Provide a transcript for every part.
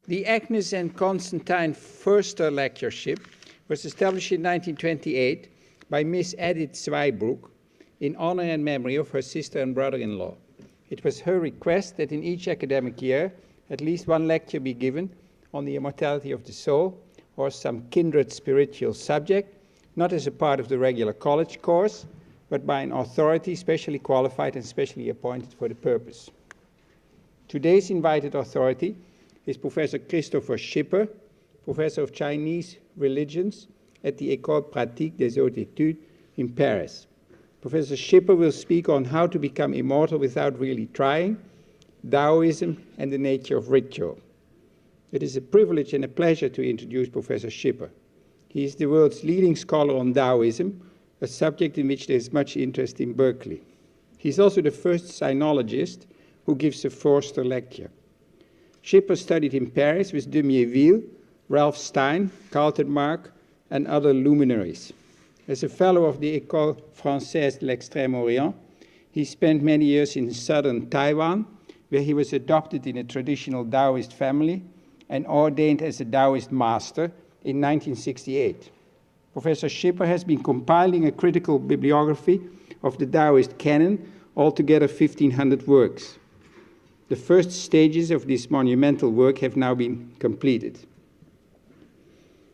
The Agnes and Constantine Förster Lectureship was established in 1928 by Miss Edith Zweibrück in honor and memory of her sister and brother-in-law. It was her request that in each academic year at least one lecture be given on the immortality of the soul or some kindred spiritual subject, not as a part of the regular college course, but by an authority specially qualified and specially appointed for the purpose. Today's invited authority is Professor Kristofer Schipper, Professor of Chinese Religions at the École Pratique des Hautes Études in Paris. Professor Schipper will speak on how to become immortal without really trying, Taoism and the nature of ritual. It is a privilege and a pleasure to introduce Professor Schipper. He is the world's leading scholar on Taoism, a subject in which there is much interest in Berkeley. He is also the first sinologist who gives a Förster lecture. Schipper studied in Paris with de Mieville, Ralph Stein, Carlton Mark, and other luminaries. As a fellow of the École Française de l'Extrême-Orient, he spent many years in southern Taiwan, where he was adopted in a traditional Taoist family and ordained as a Taoist master in 1968. Professor Schipper has been compiling a critical bibliography of the Taoist canon, altogether 1,500 works. The first stages of this monumental work have now been completed.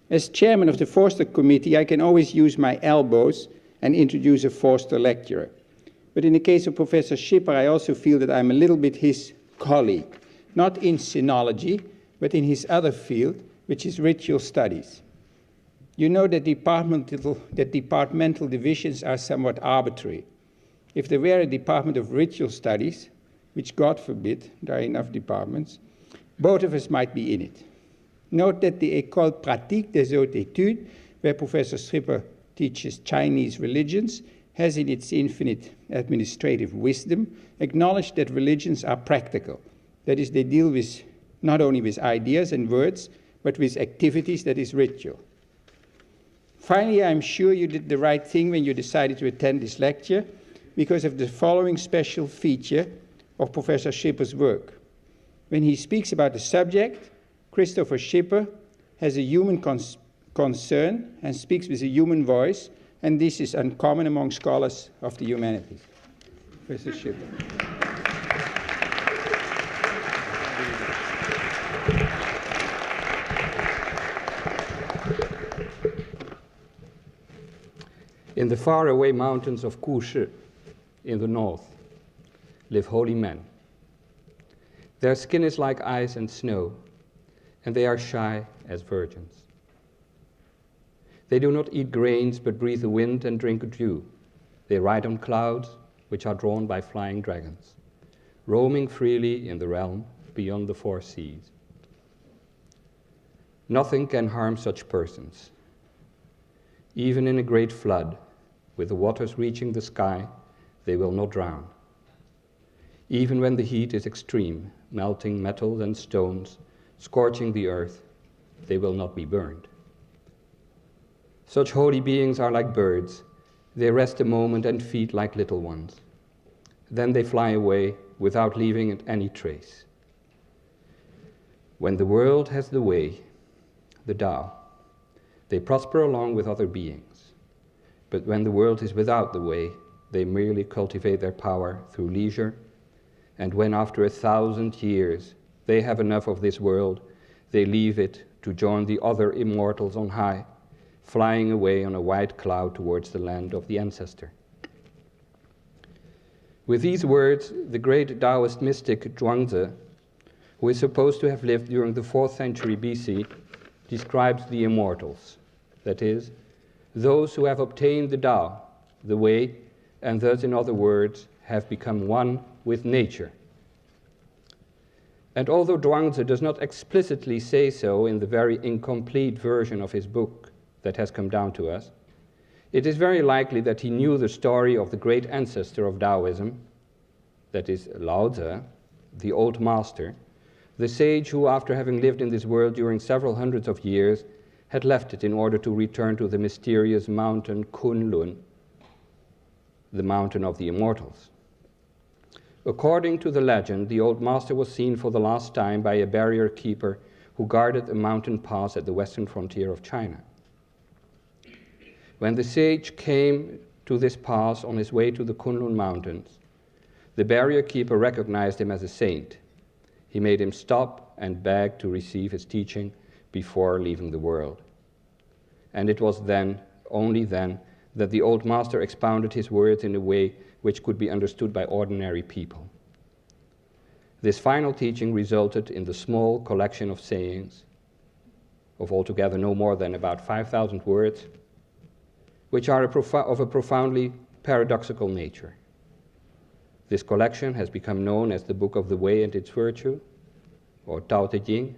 As chairman of the Förster Committee, I can always use my elbows and introduce a Förster lecturer. But in the case of Professor Schipper, I also feel that I'm a little bit his colleague, not in sinology, but in his other field, which is ritual studies. You know that departmental divisions are somewhat arbitrary. If there were a department of ritual studies, which God forbid, there are enough departments, both of us might be in it. Note that the École Pratique des Hautes Études, where Professor Schipper teaches Chinese religions, has in its infinite administrative wisdom acknowledged that religions are practical. That is, they deal with not only with ideas and words, but with activities, that is ritual. Finally, I'm sure you did the right thing when you decided to attend this lecture because of the following special feature of Professor Schipper's work. When he speaks about the subject, Kristofer Schipper has a human concern and speaks with a human voice, and this is uncommon among scholars of the humanities. Professor Schipper. In the faraway mountains of Gushi in the north live holy men. Their skin is like ice and snow, and they are shy as virgins. They do not eat grains, but breathe the wind and drink dew. They ride on clouds, which are drawn by flying dragons, roaming freely in the realm beyond the four seas. Nothing can harm such persons. Even in a great flood, with the waters reaching the sky, they will not drown. Even when the heat is extreme, melting metals and stones, scorching the earth, they will not be burned. Such holy beings are like birds. They rest a moment and feed like little ones. Then they fly away without leaving any trace. When the world has the way, the Tao, they prosper along with other beings. But when the world is without the way, they merely cultivate their power through leisure, and when after 1,000 years they have enough of this world, they leave it to join the other immortals on high, flying away on a white cloud towards the land of the ancestor. With these words, the great Taoist mystic Zhuangzi, who is supposed to have lived during the 4th century BC, describes the immortals, that is, those who have obtained the Tao, the way, and thus, in other words, have become one with nature. And although Zhuangzi does not explicitly say so in the very incomplete version of his book that has come down to us, it is very likely that he knew the story of the great ancestor of Taoism, that is Lao Tzu, the old master, the sage who, after having lived in this world during several hundreds of years, had left it in order to return to the mysterious mountain Kunlun, the mountain of the immortals. According to the legend, the old master was seen for the last time by a barrier keeper who guarded a mountain pass at the western frontier of China. When the sage came to this pass on his way to the Kunlun Mountains, the barrier keeper recognized him as a saint. He made him stop and beg to receive his teaching before leaving the world. And it was then, only then, that the old master expounded his words in a way which could be understood by ordinary people. This final teaching resulted in the small collection of sayings, of altogether no more than about 5,000 words, which are of a profoundly paradoxical nature. This collection has become known as the Book of the Way and its Virtue, or Tao Te Ching,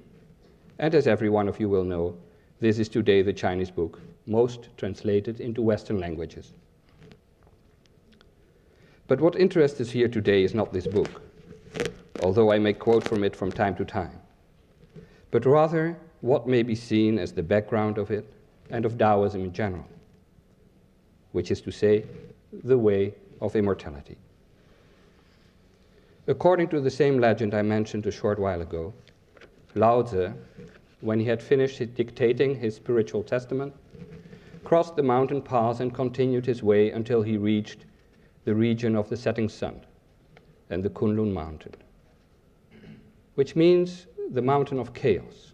and as every one of you will know, this is today the Chinese book most translated into Western languages. But what interests us here today is not this book, although I may quote from it from time to time, but rather what may be seen as the background of it and of Taoism in general, which is to say, the way of immortality. According to the same legend I mentioned a short while ago, Lao Tzu, when he had finished dictating his spiritual testament, crossed the mountain pass and continued his way until he reached the region of the setting sun and the Kunlun mountain, which means the mountain of chaos,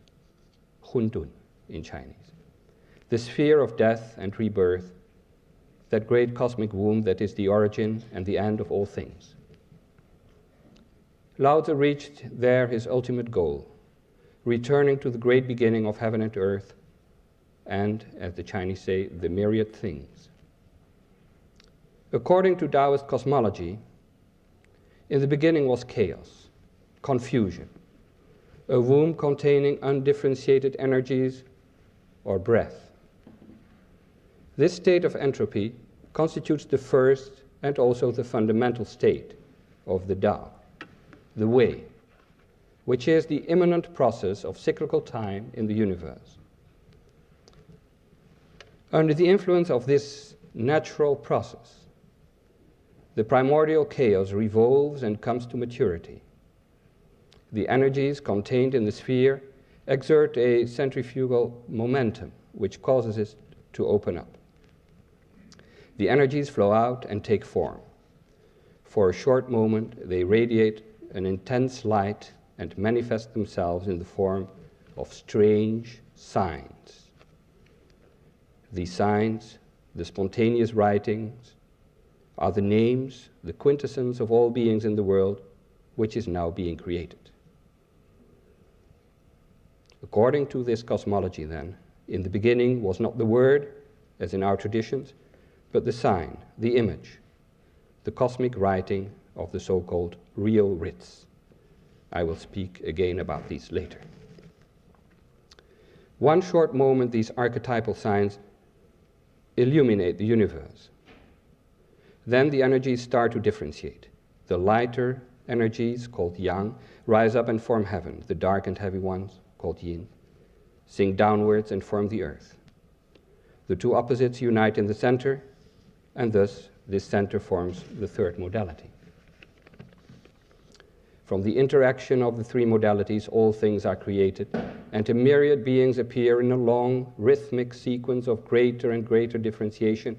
Huntun in Chinese, the sphere of death and rebirth, that great cosmic womb that is the origin and the end of all things. Lao Tzu reached there his ultimate goal, returning to the great beginning of heaven and earth, and, as the Chinese say, the myriad things. According to Taoist cosmology, in the beginning was chaos, confusion, a womb containing undifferentiated energies or breath. This state of entropy constitutes the first and also the fundamental state of the Tao, the way, which is the immanent process of cyclical time in the universe. Under the influence of this natural process, the primordial chaos revolves and comes to maturity. The energies contained in the sphere exert a centrifugal momentum which causes it to open up. The energies flow out and take form. For a short moment, they radiate an intense light and manifest themselves in the form of strange signs. These signs, the spontaneous writings, are the names, the quintessence of all beings in the world, which is now being created. According to this cosmology, then, in the beginning was not the word, as in our traditions, but the sign, the image, the cosmic writing of the so-called real writs. I will speak again about these later. One short moment, these archetypal signs illuminate the universe. Then the energies start to differentiate. The lighter energies, called yang, rise up and form heaven. The dark and heavy ones, called yin, sink downwards and form the earth. The two opposites unite in the center, and thus this center forms the third modality. From the interaction of the three modalities, all things are created, and a myriad beings appear in a long, rhythmic sequence of greater and greater differentiation,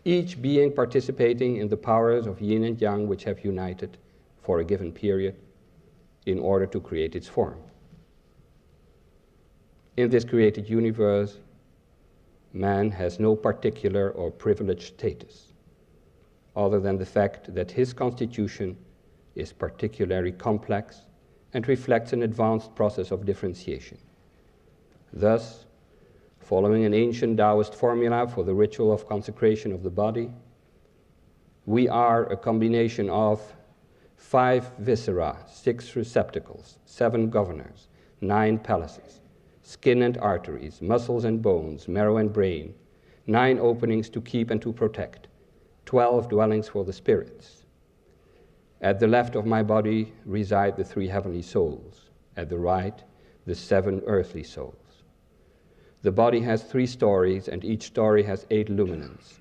each being participating in the powers of yin and yang which have united for a given period in order to create its form. In this created universe, man has no particular or privileged status, other than the fact that his constitution is particularly complex and reflects an advanced process of differentiation. Thus, following an ancient Taoist formula for the ritual of consecration of the body, we are a combination of 5 viscera, 6 receptacles, 7 governors, 9 palaces, skin and arteries, muscles and bones, marrow and brain, 9 openings to keep and to protect, 12 dwellings for the spirits. At the left of my body reside the 3 heavenly souls, at the right, the 7 earthly souls. The body has 3 stories, and each story has 8 luminants.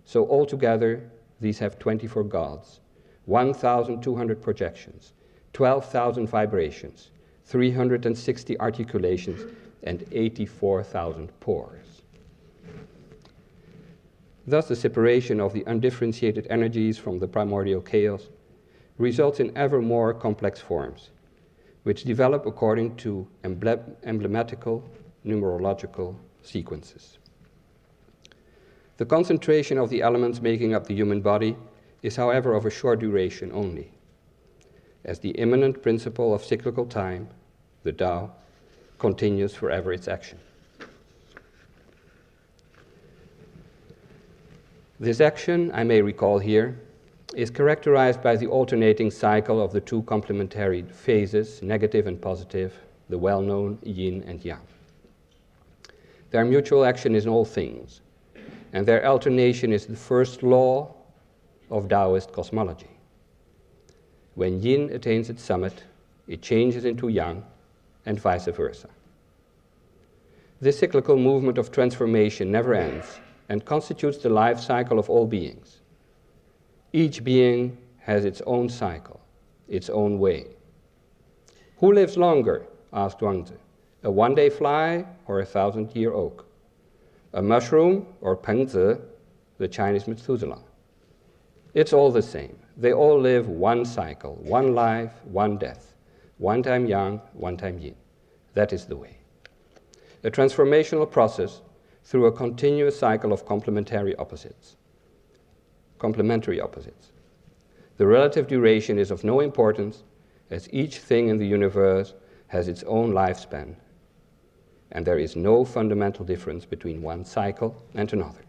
So altogether, these have 24 gods, 1,200 projections, 12,000 vibrations, 360 articulations, and 84,000 pores. Thus, the separation of the undifferentiated energies from the primordial chaos results in ever more complex forms, which develop according to emblematical numerological sequences. The concentration of the elements making up the human body is, however, of a short duration only, as the immanent principle of cyclical time, the Tao, continues forever its action. This action, I may recall here, is characterized by the alternating cycle of the two complementary phases, negative and positive, the well-known yin and yang. Their mutual action is in all things, and their alternation is the first law of Taoist cosmology. When yin attains its summit, it changes into yang, and vice versa. This cyclical movement of transformation never ends and constitutes the life cycle of all beings. Each being has its own cycle, its own way. Who lives longer? Asked Zhuangzi. A one-day fly or a 1,000-year oak? A mushroom or Pengzi, the Chinese Methuselah? It's all the same. They all live one cycle, one life, one death. One time yang, one time yin. That is the way. A transformational process through a continuous cycle of complementary opposites. The relative duration is of no importance, as each thing in the universe has its own lifespan, and there is no fundamental difference between one cycle and another.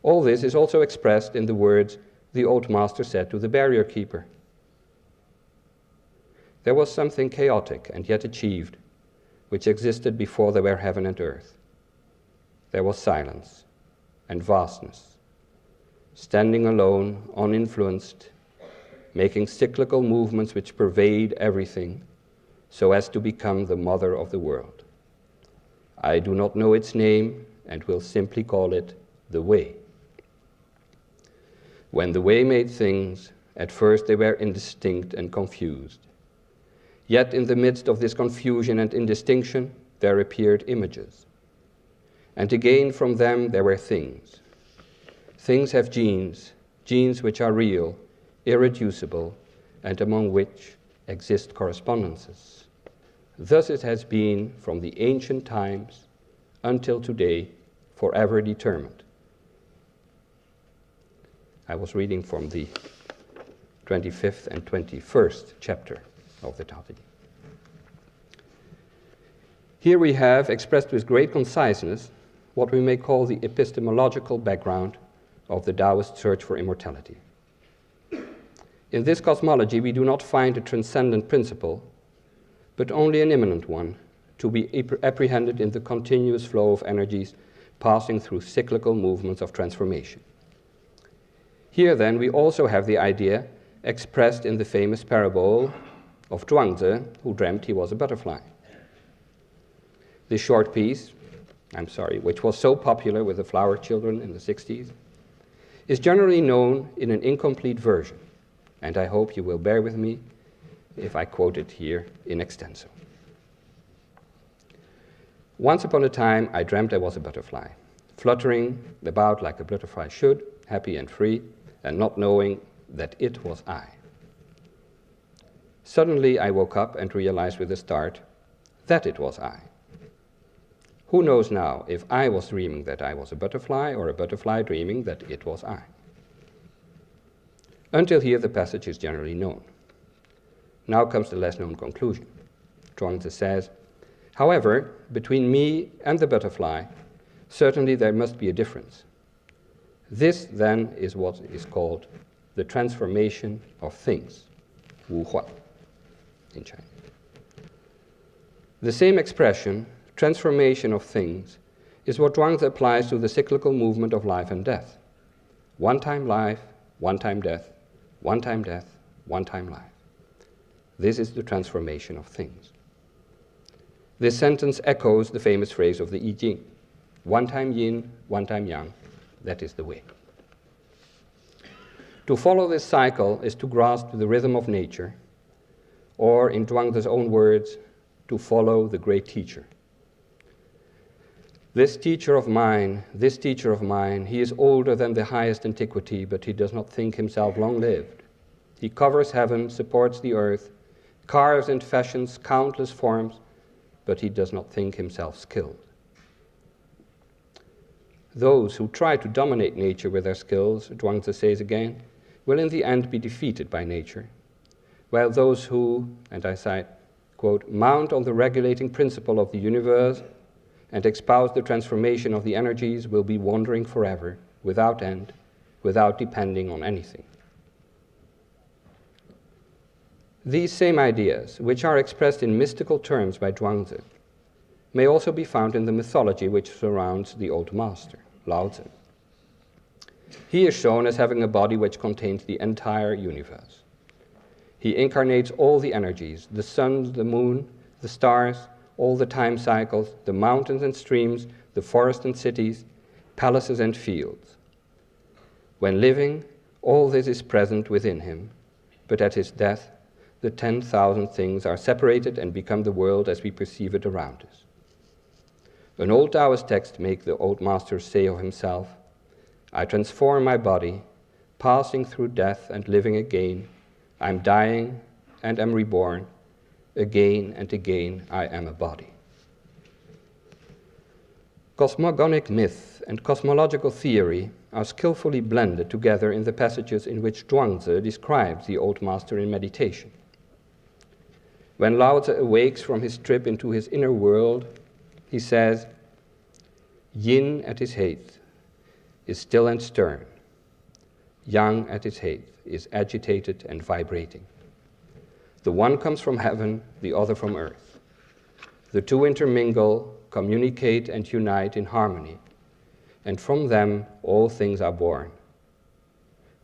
All this is also expressed in the words the old master said to the barrier keeper. There was something chaotic and yet achieved, which existed before there were heaven and earth. There was silence and vastness, standing alone, uninfluenced, making cyclical movements which pervade everything, so as to become the mother of the world. I do not know its name, and will simply call it the Way. When the Way made things, at first they were indistinct and confused. Yet in the midst of this confusion and indistinction, there appeared images. And again from them there were things. Things have genes, genes which are real, irreducible, and among which exist correspondences. Thus it has been from the ancient times until today, forever determined. I was reading from the 25th and 21st chapter of the Tao Te Ching. Here we have, expressed with great conciseness, what we may call the epistemological background of the Taoist search for immortality. In this cosmology, we do not find a transcendent principle, but only an immanent one, to be apprehended in the continuous flow of energies passing through cyclical movements of transformation. Here, then, we also have the idea expressed in the famous parable of Zhuangzi, who dreamt he was a butterfly. This short piece, which was so popular with the flower children in the 60s, is generally known in an incomplete version, and I hope you will bear with me if I quote it here in extenso. Once upon a time, I dreamt I was a butterfly, fluttering about like a butterfly should, happy and free, and not knowing that it was I. Suddenly, I woke up and realized with a start that it was I. Who knows now if I was dreaming that I was a butterfly or a butterfly dreaming that it was I? Until here, the passage is generally known. Now comes the less known conclusion. Zhuangzi says, however, between me and the butterfly, certainly there must be a difference. This, then, is what is called the transformation of things, Wu Huan, in Chinese. The same expression, transformation of things, is what Zhuangzi applies to the cyclical movement of life and death. One time life, one time death, one time death, one time life. This is the transformation of things. This sentence echoes the famous phrase of the I Ching, one time yin, one time yang, that is the way. To follow this cycle is to grasp the rhythm of nature, or in Zhuangzi's own words, to follow the great teacher. This teacher of mine, he is older than the highest antiquity, but he does not think himself long-lived. He covers heaven, supports the earth, carves and fashions countless forms, but he does not think himself skilled. Those who try to dominate nature with their skills, Zhuangzi says again, will in the end be defeated by nature, while those who, and I cite, quote, mount on the regulating principle of the universe and espouse the transformation of the energies will be wandering forever, without end, without depending on anything. These same ideas, which are expressed in mystical terms by Zhuangzi, may also be found in the mythology which surrounds the old master, Lao Tzu. He is shown as having a body which contains the entire universe. He incarnates all the energies, the sun, the moon, the stars, all the time cycles, the mountains and streams, the forests and cities, palaces and fields. When living, all this is present within him, but at his death, the 10,000 things are separated and become the world as we perceive it around us. An old Taoist text makes the old master say of himself, I transform my body, passing through death and living again. I'm dying and am reborn. Again and again I am a body. Cosmogonic myth and cosmological theory are skillfully blended together in the passages in which Zhuangzi describes the old master in meditation. When Lao Tzu awakes from his trip into his inner world, he says, Yin at its height is still and stern. Yang at its height is agitated and vibrating. The one comes from heaven, the other from earth. The two intermingle, communicate and unite in harmony, and from them all things are born.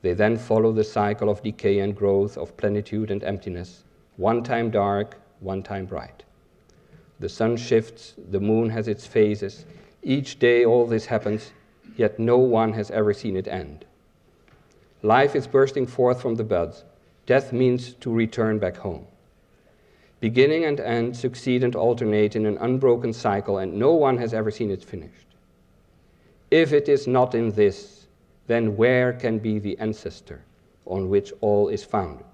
They then follow the cycle of decay and growth, of plenitude and emptiness, one time dark, one time bright. The sun shifts, the moon has its phases. Each day all this happens, yet no one has ever seen it end. Life is bursting forth from the buds. Death means to return back home. Beginning and end succeed and alternate in an unbroken cycle, and no one has ever seen it finished. If it is not in this, then where can be the ancestor on which all is founded?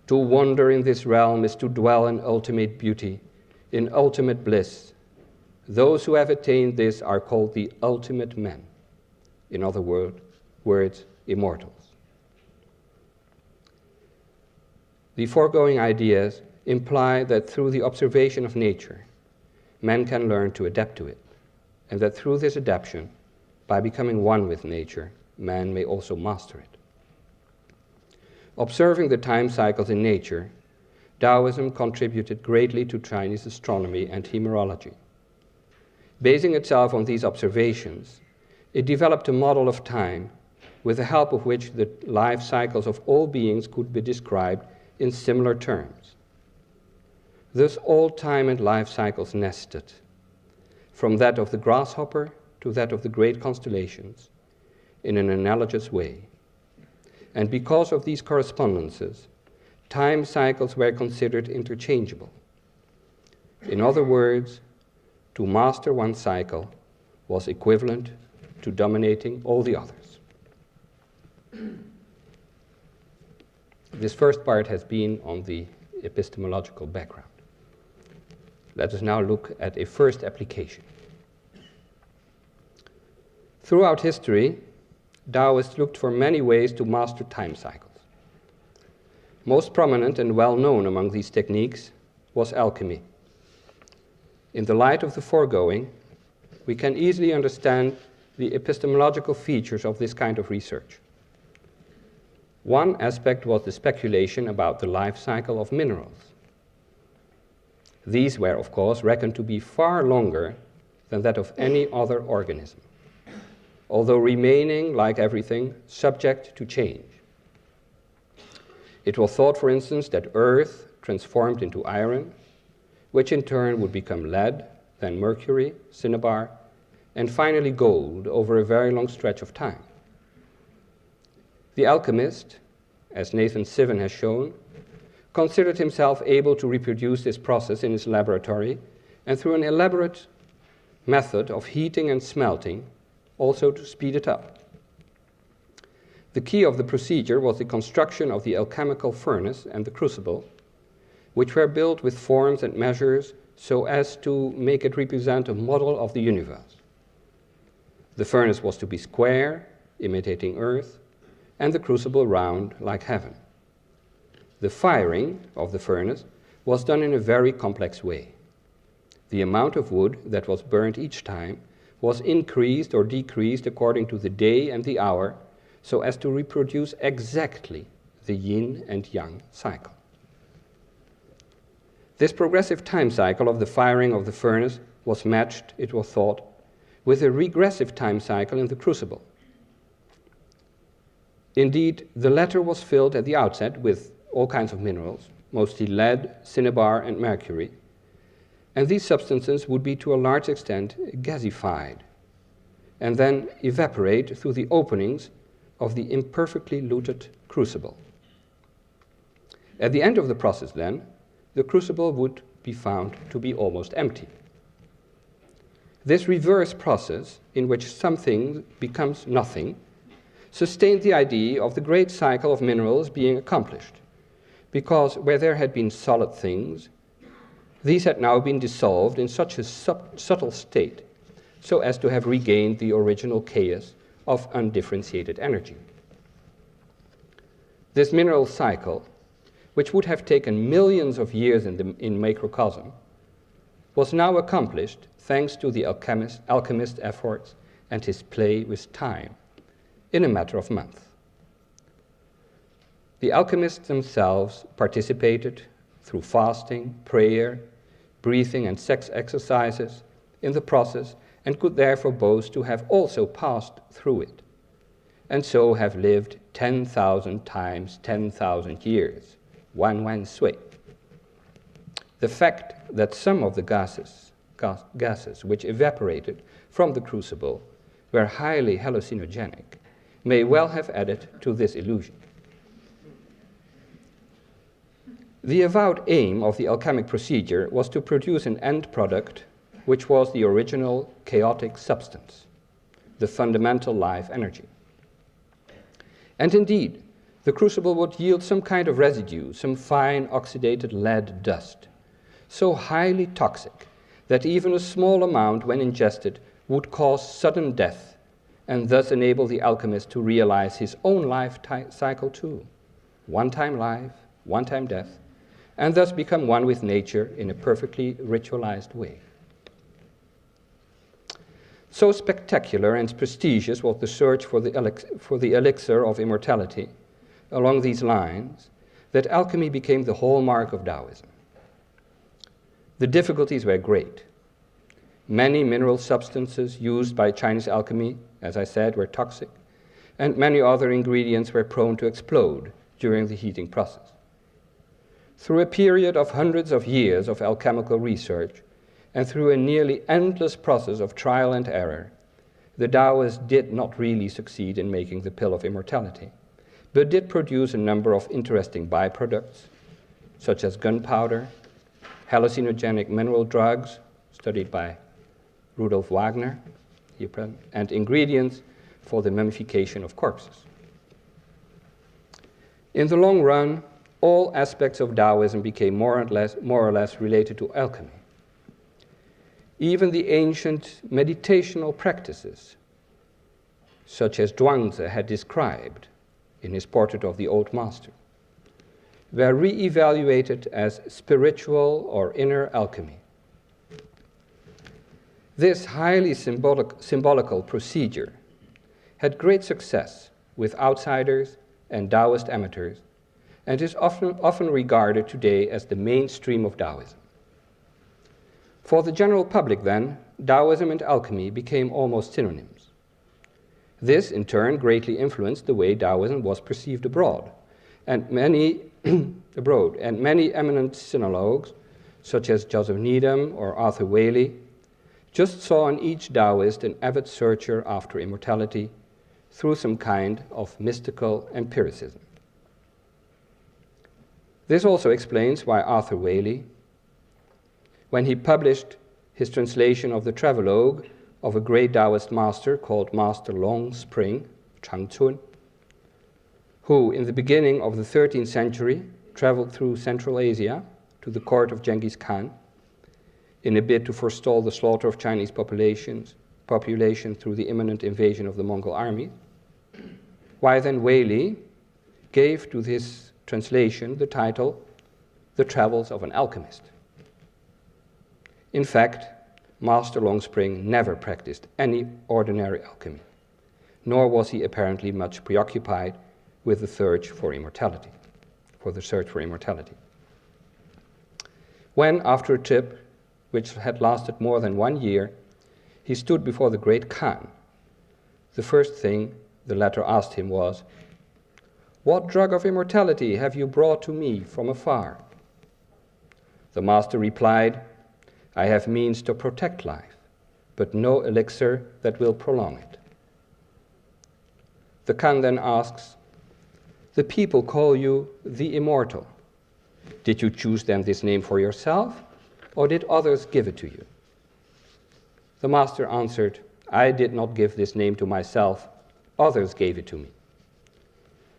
To wander in this realm is to dwell in ultimate beauty, in ultimate bliss. Those who have attained this are called the ultimate men. In other words, immortals. The foregoing ideas imply that through the observation of nature, man can learn to adapt to it, and that through this adaptation, by becoming one with nature, man may also master it. Observing the time cycles in nature, Taoism contributed greatly to Chinese astronomy and numerology. Basing itself on these observations, it developed a model of time with the help of which the life cycles of all beings could be described in similar terms. Thus all time and life cycles nested, from that of the grasshopper to that of the great constellations, in an analogous way. And because of these correspondences, time cycles were considered interchangeable. In other words, to master one cycle was equivalent to dominating all the others. This first part has been on the epistemological background. Let us now look at a first application. Throughout history, Taoists looked for many ways to master time cycles. Most prominent and well known among these techniques was alchemy. In the light of the foregoing, we can easily understand the epistemological features of this kind of research. One aspect was the speculation about the life cycle of minerals. These were, of course, reckoned to be far longer than that of any other organism, although remaining, like everything, subject to change. It was thought, for instance, that earth transformed into iron, which in turn would become lead, then mercury, cinnabar, and finally gold over a very long stretch of time. The alchemist, as Nathan Sivan has shown, considered himself able to reproduce this process in his laboratory, and through an elaborate method of heating and smelting, also to speed it up. The key of the procedure was the construction of the alchemical furnace and the crucible, which were built with forms and measures so as to make it represent a model of the universe. The furnace was to be square, imitating earth, and the crucible round, like heaven. The firing of the furnace was done in a very complex way. The amount of wood that was burned each time was increased or decreased according to the day and the hour, so as to reproduce exactly the yin and yang cycle. This progressive time cycle of the firing of the furnace was matched, it was thought, with a regressive time cycle in the crucible. Indeed, the latter was filled at the outset with all kinds of minerals, mostly lead, cinnabar, and mercury, and these substances would be to a large extent gasified and then evaporate through the openings of the imperfectly luted crucible. At the end of the process, then, the crucible would be found to be almost empty. This reverse process, in which something becomes nothing, sustained the idea of the great cycle of minerals being accomplished, because where there had been solid things, these had now been dissolved in such a subtle state so as to have regained the original chaos of undifferentiated energy. This mineral cycle, which would have taken millions of years in macrocosm, was now accomplished thanks to the alchemist's efforts and his play with time in a matter of months. The alchemists themselves participated through fasting, prayer, breathing, and sex exercises in the process, and could therefore boast to have also passed through it, and so have lived 10,000 times 10,000 years, wan sui. The fact that some of the gases which evaporated from the crucible were highly hallucinogenic may well have added to this illusion. The avowed aim of the alchemic procedure was to produce an end product which was the original chaotic substance, the fundamental life energy. And indeed, the crucible would yield some kind of residue, some fine oxidated lead dust, so highly toxic that even a small amount, when ingested, would cause sudden death, and thus enable the alchemist to realize his own life cycle too, one-time life, one-time death, and thus become one with nature in a perfectly ritualized way. So spectacular and prestigious was the search for the elixir of immortality along these lines that alchemy became the hallmark of Taoism. The difficulties were great. Many mineral substances used by Chinese alchemy, as I said, were toxic, and many other ingredients were prone to explode during the heating process. Through a period of hundreds of years of alchemical research, and through a nearly endless process of trial and error, the Taoists did not really succeed in making the pill of immortality, but did produce a number of interesting byproducts, such as gunpowder, hallucinogenic mineral drugs, studied by Rudolf Wagner, here present, and ingredients for the mummification of corpses. In the long run, all aspects of Taoism became more or less related to alchemy. Even the ancient meditational practices, such as Zhuangzi had described in his portrait of the Old Master, were re-evaluated as spiritual or inner alchemy. This highly symbolical procedure had great success with outsiders and Taoist amateurs, and is often regarded today as the mainstream of Taoism. For the general public, then, Taoism and alchemy became almost synonyms. This, in turn, greatly influenced the way Taoism was perceived abroad, and many eminent sinologues, such as Joseph Needham or Arthur Waley, just saw in each Taoist an avid searcher after immortality through some kind of mystical empiricism. This also explains why Arthur Waley, when he published his translation of the travelogue of a great Taoist master called Master Long Spring, Changchun, who in the beginning of the 13th century traveled through Central Asia to the court of Genghis Khan in a bid to forestall the slaughter of Chinese population through the imminent invasion of the Mongol army, why then Waley gave to this translation the title The Travels of an Alchemist. In fact, Master Longspring never practiced any ordinary alchemy, nor was he apparently much preoccupied with the search for immortality. When, after a trip which had lasted more than 1 year, he stood before the great Khan, the first thing the latter asked him was, "What drug of immortality have you brought to me from afar?" The master replied, "I have means to protect life, but no elixir that will prolong it." The Khan then asks, "The people call you the Immortal. Did you choose then this name for yourself, or did others give it to you?" The master answered, "I did not give this name to myself, others gave it to me."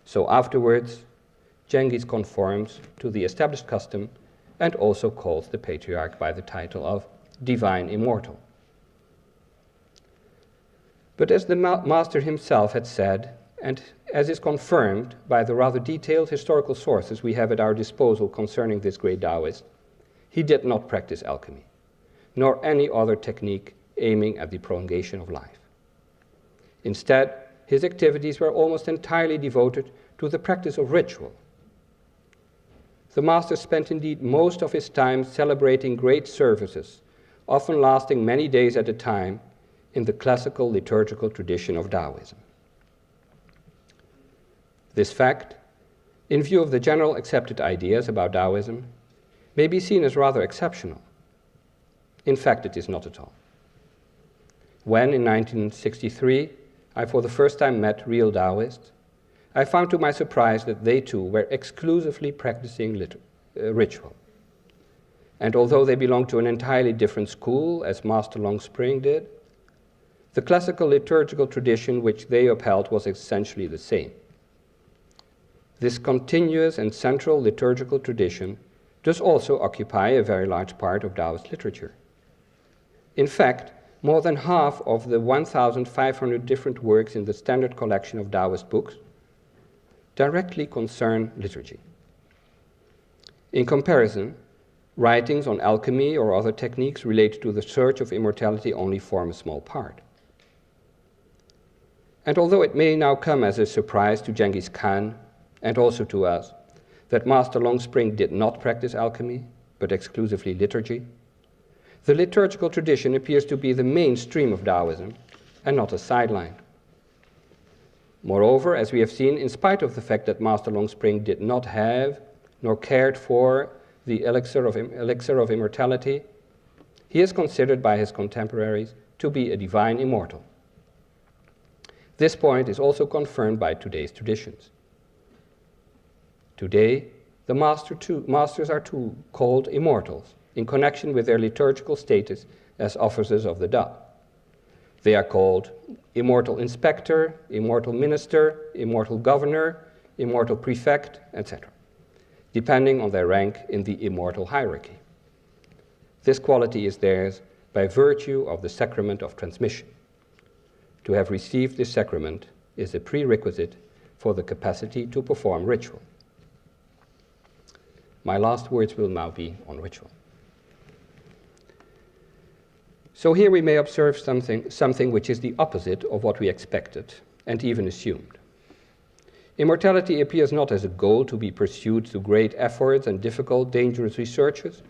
So afterwards, Genghis conforms to the established custom and also calls the patriarch by the title of Divine Immortal. But as the master himself had said, and as is confirmed by the rather detailed historical sources we have at our disposal concerning this great Taoist, he did not practice alchemy, nor any other technique aiming at the prolongation of life. Instead, his activities were almost entirely devoted to the practice of ritual. The master spent indeed most of his time celebrating great services, often lasting many days at a time, in the classical liturgical tradition of Taoism. This fact, in view of the general accepted ideas about Taoism, may be seen as rather exceptional. In fact, it is not at all. When, in 1963, I for the first time met real Taoists, I found to my surprise that they too were exclusively practicing ritual. And although they belonged to an entirely different school, as Master Longspring did, the classical liturgical tradition which they upheld was essentially the same. This continuous and central liturgical tradition does also occupy a very large part of Taoist literature. In fact, more than half of the 1,500 different works in the standard collection of Taoist books directly concern liturgy. In comparison, writings on alchemy or other techniques related to the search of immortality only form a small part. And although it may now come as a surprise to Genghis Khan and also to us that Master Longspring did not practice alchemy, but exclusively liturgy, the liturgical tradition appears to be the mainstream of Taoism and not a sideline. Moreover, as we have seen, in spite of the fact that Master Longspring did not have nor cared for the elixir of immortality, he is considered by his contemporaries to be a divine immortal. This point is also confirmed by today's traditions. Today, the masters are too called immortals in connection with their liturgical status as officers of the Da. They are called immortal inspector, immortal minister, immortal governor, immortal prefect, etc., depending on their rank in the immortal hierarchy. This quality is theirs by virtue of the sacrament of transmission. To have received this sacrament is a prerequisite for the capacity to perform ritual. My last words will now be on ritual. So here we may observe something which is the opposite of what we expected and even assumed. Immortality appears not as a goal to be pursued through great efforts and difficult, dangerous researches,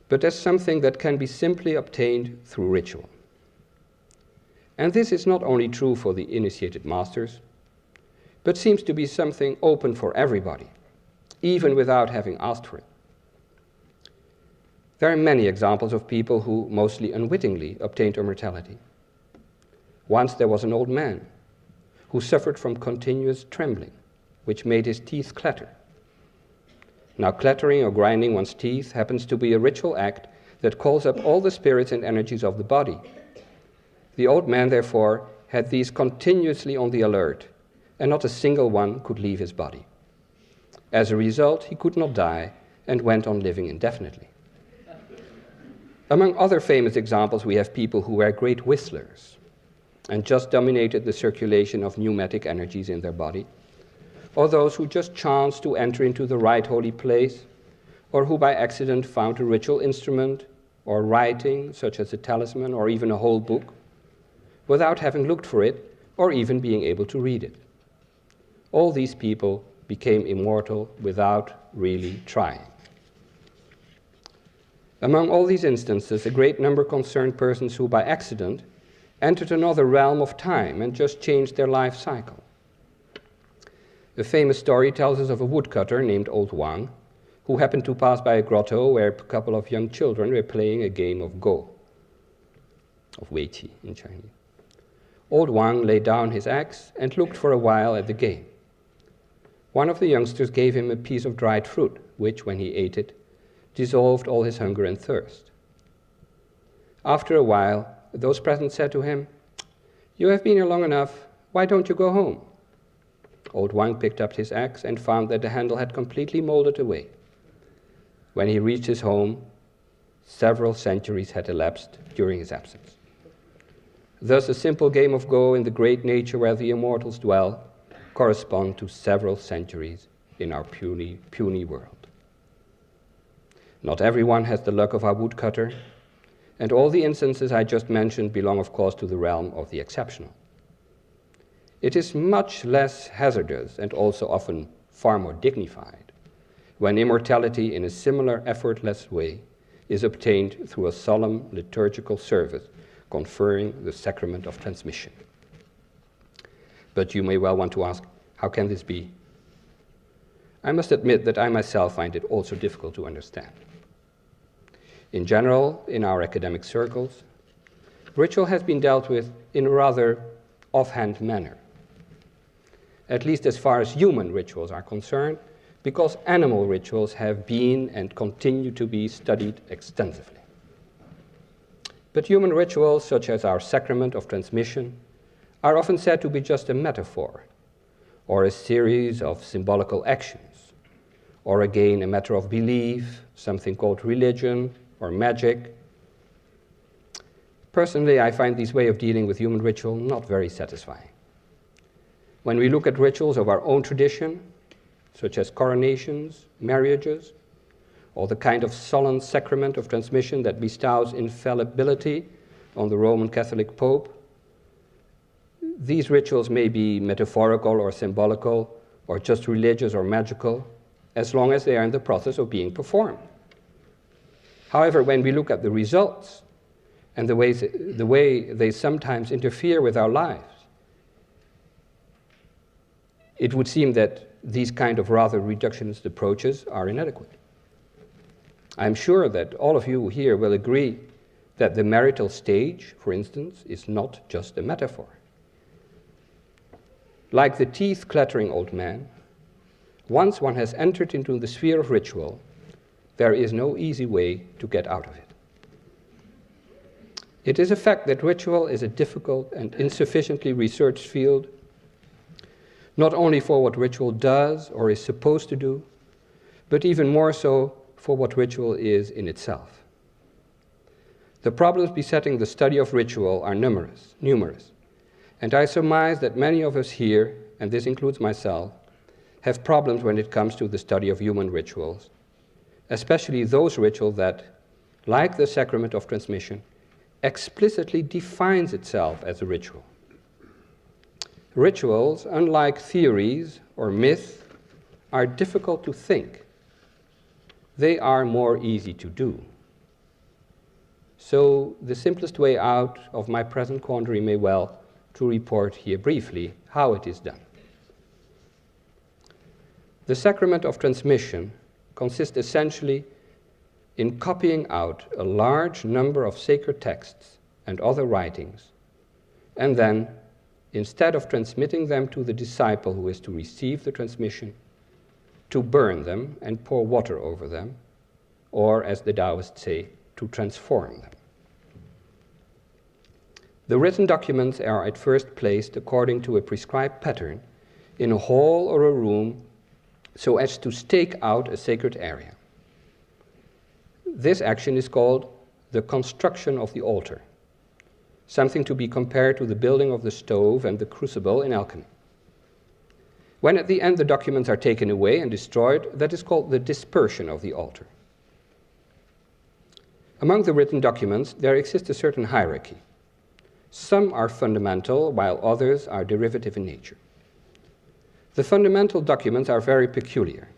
but as something that can be simply obtained through ritual. And this is not only true for the initiated masters, but seems to be something open for everybody, even without having asked for it. There are many examples of people who, mostly unwittingly, obtained immortality. Once there was an old man who suffered from continuous trembling which made his teeth clatter. Now, clattering or grinding one's teeth happens to be a ritual act that calls up all the spirits and energies of the body. The old man, therefore, had these continuously on the alert, and not a single one could leave his body. As a result, he could not die and went on living indefinitely. Among other famous examples, we have people who were great whistlers and just dominated the circulation of pneumatic energies in their body, or those who just chanced to enter into the right holy place, or who by accident found a ritual instrument or writing, such as a talisman or even a whole book, without having looked for it or even being able to read it. All these people became immortal without really trying. Among all these instances, a great number concerned persons who by accident entered another realm of time and just changed their life cycle. A famous story tells us of a woodcutter named Old Wang, who happened to pass by a grotto where a couple of young children were playing a game of Go, of Weiqi in Chinese. Old Wang laid down his axe and looked for a while at the game. One of the youngsters gave him a piece of dried fruit, which, when he ate it, dissolved all his hunger and thirst. After a while, those present said to him, "You have been here long enough, why don't you go home?" Old Wang picked up his axe and found that the handle had completely molded away. When he reached his home, several centuries had elapsed during his absence. Thus, a simple game of Go in the great nature where the immortals dwell correspond to several centuries in our puny world. Not everyone has the luck of our woodcutter, and all the instances I just mentioned belong, of course, to the realm of the exceptional. It is much less hazardous and also often far more dignified when immortality in a similar effortless way is obtained through a solemn liturgical service conferring the sacrament of transmission. But you may well want to ask, how can this be? I must admit that I myself find it also difficult to understand. In general, in our academic circles, ritual has been dealt with in a rather offhand manner, at least as far as human rituals are concerned, because animal rituals have been and continue to be studied extensively. But human rituals, such as our sacrament of transmission, are often said to be just a metaphor, or a series of symbolical actions, or again a matter of belief, something called religion or magic. Personally, I find this way of dealing with human ritual not very satisfying. When we look at rituals of our own tradition, such as coronations, marriages, or the kind of solemn sacrament of transmission that bestows infallibility on the Roman Catholic Pope, these rituals may be metaphorical or symbolical, or just religious or magical, as long as they are in the process of being performed. However, when we look at the results and the way they sometimes interfere with our lives, it would seem that these kind of rather reductionist approaches are inadequate. I'm sure that all of you here will agree that the marital stage, for instance, is not just a metaphor. Like the teeth-clattering old man, once one has entered into the sphere of ritual, there is no easy way to get out of it. It is a fact that ritual is a difficult and insufficiently researched field, not only for what ritual does or is supposed to do, but even more so for what ritual is in itself. The problems besetting the study of ritual are numerous, and I surmise that many of us here, and this includes myself, have problems when it comes to the study of human rituals, especially those rituals that, like the sacrament of transmission, explicitly defines itself as a ritual. Rituals, unlike theories or myths, are difficult to think. They are more easy to do. So the simplest way out of my present quandary may well to report here briefly how it is done. The sacrament of transmission consists essentially in copying out a large number of sacred texts and other writings, and then instead of transmitting them to the disciple who is to receive the transmission, to burn them and pour water over them, or, as the Taoists say, to transform them. The written documents are at first placed according to a prescribed pattern in a hall or a room so as to stake out a sacred area. This action is called the construction of the altar, something to be compared to the building of the stove and the crucible in alchemy. When at the end the documents are taken away and destroyed, that is called the dispersion of the altar. Among the written documents, there exists a certain hierarchy. Some are fundamental, while others are derivative in nature. The fundamental documents are very peculiar.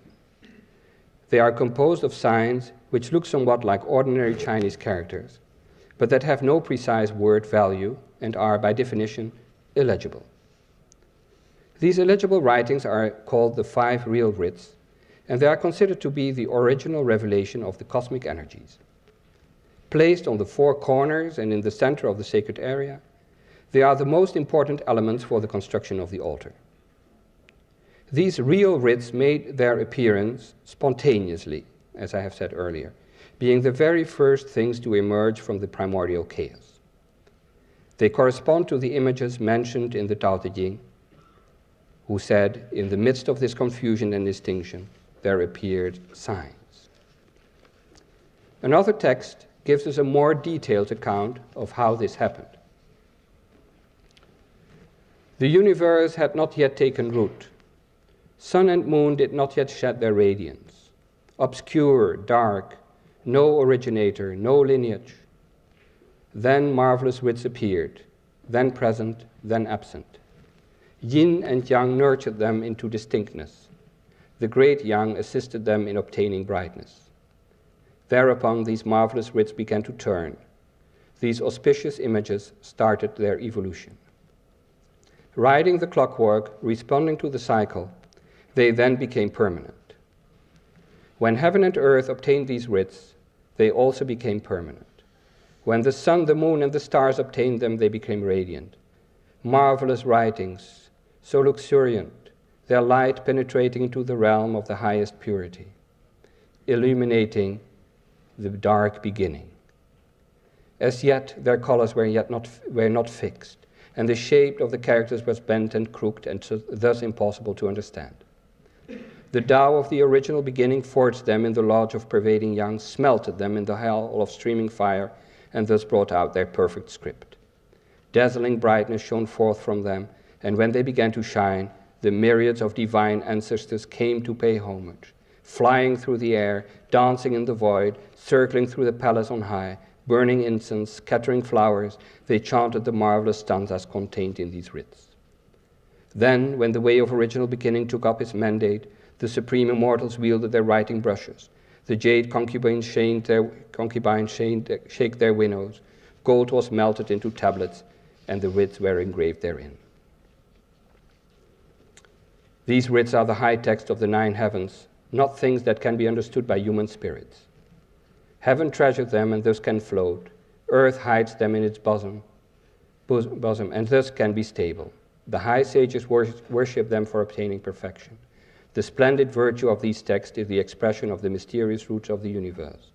They are composed of signs which look somewhat like ordinary Chinese characters, but that have no precise word value and are, by definition, illegible. These illegible writings are called the 5 real writs, and they are considered to be the original revelation of the cosmic energies. Placed on the 4 corners and in the center of the sacred area, they are the most important elements for the construction of the altar. These real writs made their appearance spontaneously, as I have said earlier, being the very first things to emerge from the primordial chaos. They correspond to the images mentioned in the Tao Te Ching, who said, in the midst of this confusion and distinction, there appeared signs. Another text gives us a more detailed account of how this happened. The universe had not yet taken root. Sun and moon did not yet shed their radiance. Obscure, dark, no originator, no lineage. Then marvelous wits appeared, then present, then absent. Yin and Yang nurtured them into distinctness. The great Yang assisted them in obtaining brightness. Thereupon these marvelous wits began to turn. These auspicious images started their evolution. Riding the clockwork, responding to the cycle, they then became permanent. When heaven and earth obtained these writs, they also became permanent. When the sun, the moon, and the stars obtained them, they became radiant. Marvelous writings, so luxuriant, their light penetrating into the realm of the highest purity, illuminating the dark beginning. As yet, their colors were not fixed, and the shape of the characters was bent and crooked, and thus impossible to understand. The Tao of the original beginning forged them in the lodge of pervading Yang, smelted them in the hell of streaming fire, and thus brought out their perfect script. Dazzling brightness shone forth from them, and when they began to shine, the myriads of divine ancestors came to pay homage, flying through the air, dancing in the void, circling through the palace on high, burning incense, scattering flowers, they chanted the marvelous stanzas contained in these writs. Then, when the way of original beginning took up its mandate, the supreme immortals wielded their writing brushes. The jade concubines shake their winnows. Gold was melted into tablets, and the writs were engraved therein. These writs are the high text of the 9 heavens, not things that can be understood by human spirits. Heaven treasured them and thus can float. Earth hides them in its bosom and thus can be stable. The high sages worship them for obtaining perfection. The splendid virtue of these texts is the expression of the mysterious roots of the universe.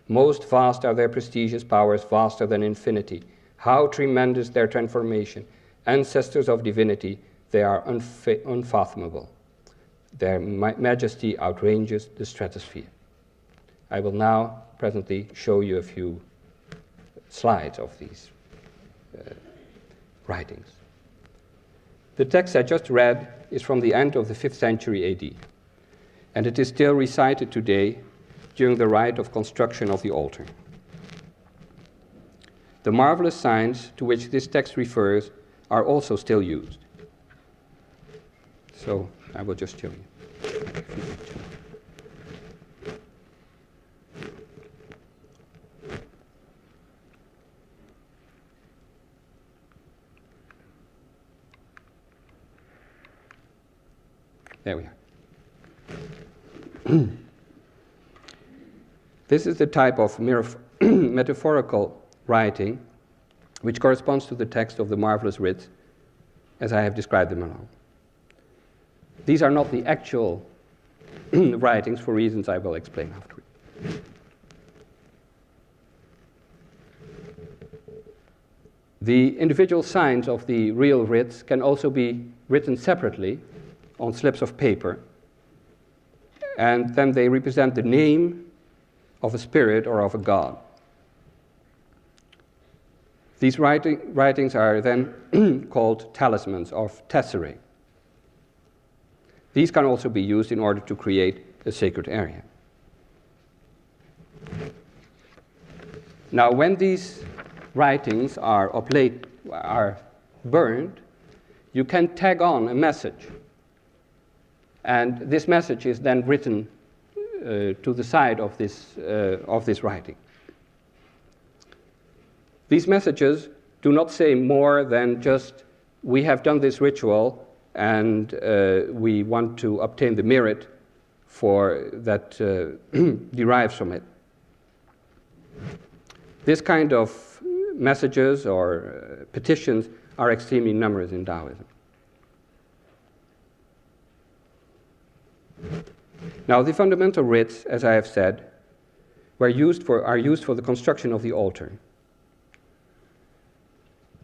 Most vast are their prestigious powers, vaster than infinity. How tremendous their transformation. Ancestors of divinity, they are unfathomable. Their majesty outranges the stratosphere. I will now presently show you a few slides of these writings. The text I just read is from the end of the 5th century AD, and it is still recited today during the rite of construction of the altar. The marvelous signs to which this text refers are also still used. So I will just show you. There we are. This is the type of metaphorical writing which corresponds to the text of the marvelous writs as I have described them along. These are not the actual writings for reasons I will explain afterward. The individual signs of the real writs can also be written separately on slips of paper, and then they represent the name of a spirit or of a god. These writings are then called talismans of tesserae. These can also be used in order to create a sacred area. Now, when these writings are burned, you can tag on a message. And this message is then written to the side of this writing. These messages do not say more than just, we have done this ritual and we want to obtain the merit that derives from it. This kind of messages or petitions are extremely numerous in Taoism. Now, the fundamental writs, as I have said, are used for the construction of the altar.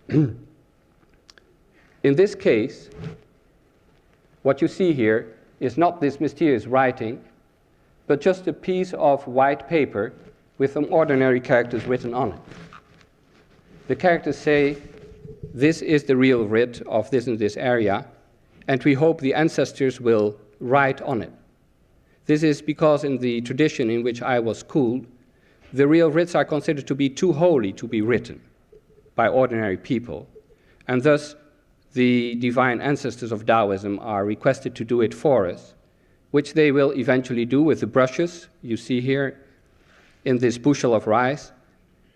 In this case, what you see here is not this mysterious writing, but just a piece of white paper with some ordinary characters written on it. The characters say, this is the real writ of this and this area, and we hope the ancestors will write on it. This is because in the tradition in which I was schooled, the real writs are considered to be too holy to be written by ordinary people, and thus the divine ancestors of Taoism are requested to do it for us, which they will eventually do with the brushes you see here in this bushel of rice,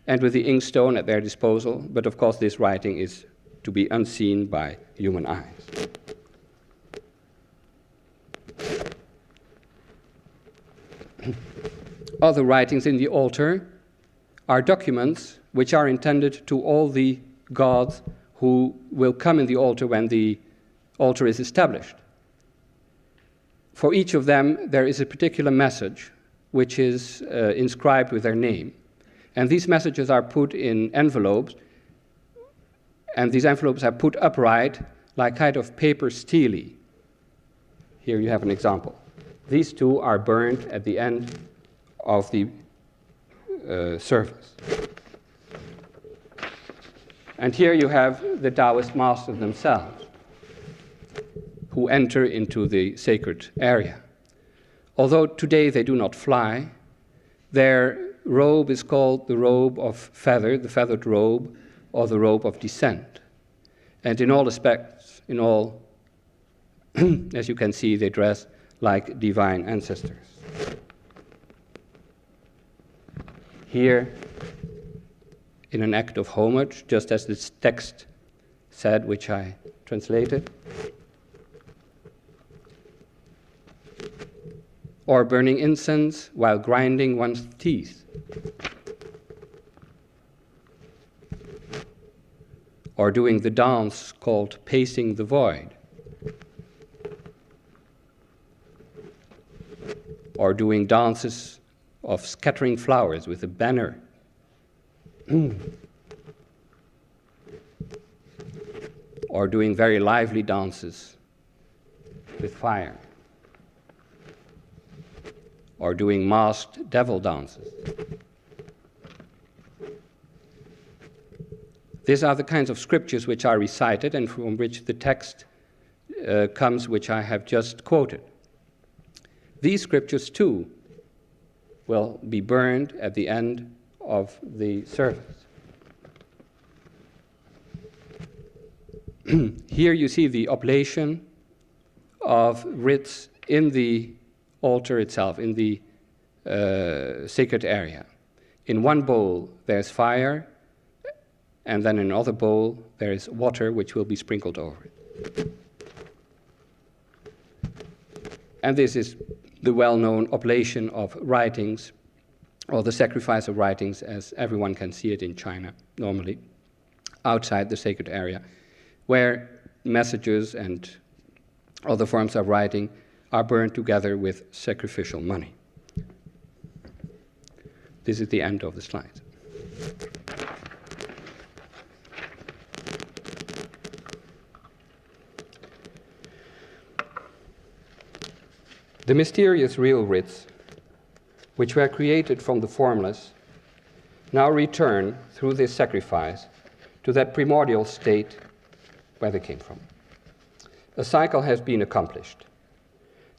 and with the inkstone at their disposal, but of course this writing is to be unseen by human eyes. Other writings in the altar are documents which are intended to all the gods who will come in the altar when the altar is established. For each of them, there is a particular message which is inscribed with their name. And these messages are put in envelopes, and these envelopes are put upright like kind of paper stele. Here you have an example. These two are burned at the end of the service. And here you have the Taoist masters themselves, who enter into the sacred area. Although today they do not fly, their robe is called the robe of feather, the feathered robe, or the robe of descent. And in all aspects, as you can see, they dress like divine ancestors. Here, in an act of homage, just as this text said, which I translated, or burning incense while grinding one's teeth, or doing the dance called pacing the void, or doing dances of scattering flowers with a banner, or doing very lively dances with fire, or doing masked devil dances. These are the kinds of scriptures which are recited and from which the text comes which I have just quoted. These scriptures, too, will be burned at the end of the service. Here you see the oblation of writs in the altar itself, in the sacred area. In one bowl there's fire, and then in another bowl there is water which will be sprinkled over it. And this is the well-known oblation of writings, or the sacrifice of writings, as everyone can see it in China normally, outside the sacred area, where messages and other forms of writing are burned together with sacrificial money. This is the end of the slide. The mysterious real writs, which were created from the formless, now return through this sacrifice to that primordial state where they came from. A cycle has been accomplished.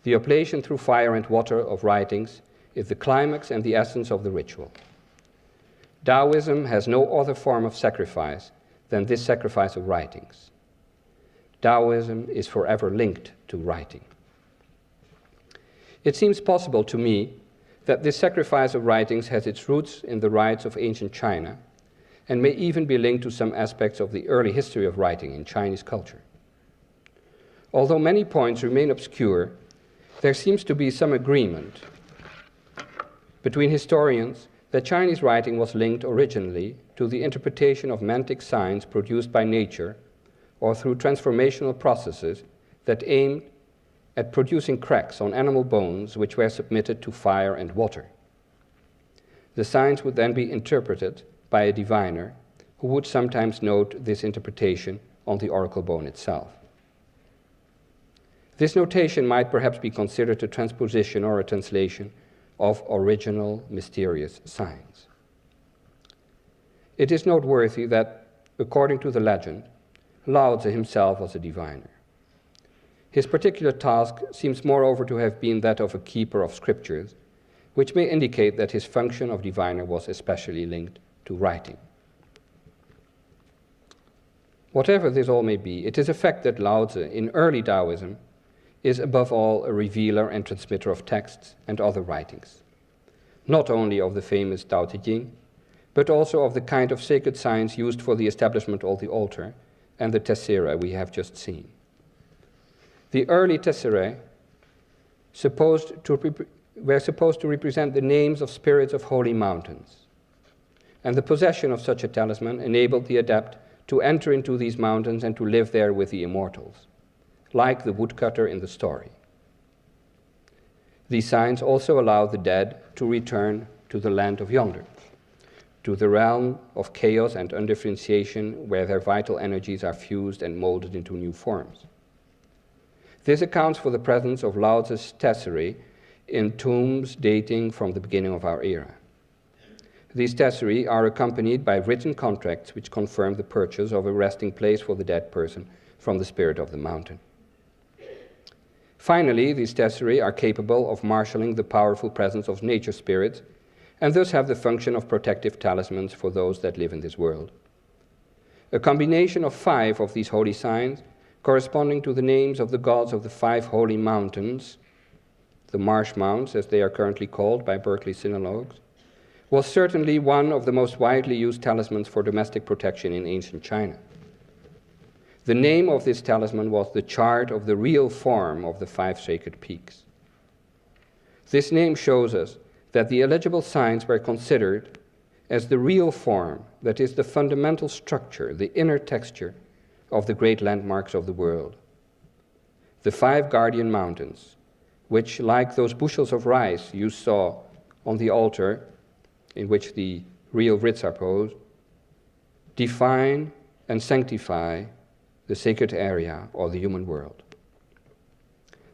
The oblation through fire and water of writings is the climax and the essence of the ritual. Taoism has no other form of sacrifice than this sacrifice of writings. Taoism is forever linked to writing. It seems possible to me that this sacrifice of writings has its roots in the rites of ancient China and may even be linked to some aspects of the early history of writing in Chinese culture. Although many points remain obscure, there seems to be some agreement between historians that Chinese writing was linked originally to the interpretation of mantic signs produced by nature or through transformational processes that aimed at producing cracks on animal bones which were submitted to fire and water. The signs would then be interpreted by a diviner who would sometimes note this interpretation on the oracle bone itself. This notation might perhaps be considered a transposition or a translation of original mysterious signs. It is noteworthy that, according to the legend, Lao Tzu himself was a diviner. His particular task seems moreover to have been that of a keeper of scriptures, which may indicate that his function of diviner was especially linked to writing. Whatever this all may be, it is a fact that Lao Tzu, in early Taoism, is above all a revealer and transmitter of texts and other writings, not only of the famous Tao Te Ching, but also of the kind of sacred signs used for the establishment of the altar and the tesserae we have just seen. The early tesserae were supposed to represent the names of spirits of holy mountains, and the possession of such a talisman enabled the adept to enter into these mountains and to live there with the immortals, like the woodcutter in the story. These signs also allow the dead to return to the land of yonder, to the realm of chaos and undifferentiation where their vital energies are fused and molded into new forms. This accounts for the presence of Lao Tzu's tesserae in tombs dating from the beginning of our era. These tesserae are accompanied by written contracts which confirm the purchase of a resting place for the dead person from the spirit of the mountain. Finally, these tesserae are capable of marshalling the powerful presence of nature spirits and thus have the function of protective talismans for those that live in this world. A combination of 5 of these holy signs, corresponding to the names of the gods of the 5 holy mountains, the marsh mounts as they are currently called by Berkeley sinologues, was certainly one of the most widely used talismans for domestic protection in ancient China. The name of this talisman was the chart of the real form of the 5 sacred peaks. This name shows us that the eligible signs were considered as the real form, that is, the fundamental structure, the inner texture of the great landmarks of the world. The 5 guardian mountains, which, like those bushels of rice you saw on the altar in which the real writs are posed, define and sanctify the sacred area or the human world.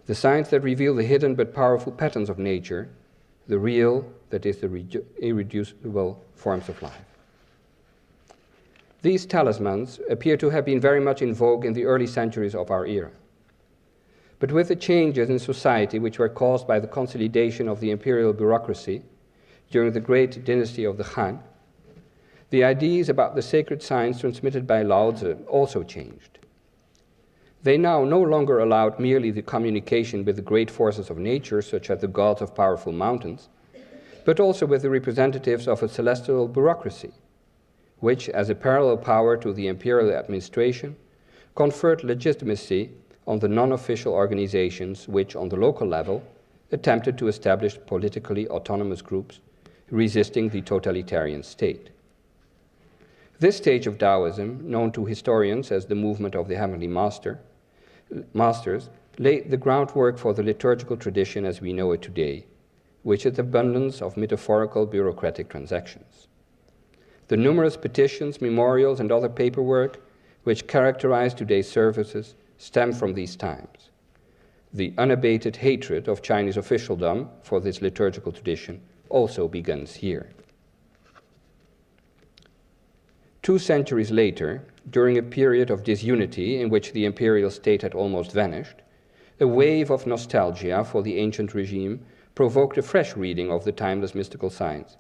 The signs that reveal the hidden but powerful patterns of nature, the real, that is, the irreducible forms of life. These talismans appear to have been very much in vogue in the early centuries of our era. But with the changes in society which were caused by the consolidation of the imperial bureaucracy during the great dynasty of the Han, the ideas about the sacred signs transmitted by Lao Tzu also changed. They now no longer allowed merely the communication with the great forces of nature, such as the gods of powerful mountains, but also with the representatives of a celestial bureaucracy, which, as a parallel power to the imperial administration, conferred legitimacy on the non-official organizations which, on the local level, attempted to establish politically autonomous groups resisting the totalitarian state. This stage of Taoism, known to historians as the movement of the heavenly masters, laid the groundwork for the liturgical tradition as we know it today, which is abundance of metaphorical bureaucratic transactions. The numerous petitions, memorials, and other paperwork which characterize today's services stem from these times. The unabated hatred of Chinese officialdom for this liturgical tradition also begins here. 2 centuries later, during a period of disunity in which the imperial state had almost vanished, a wave of nostalgia for the ancient regime provoked a fresh reading of the timeless mystical science.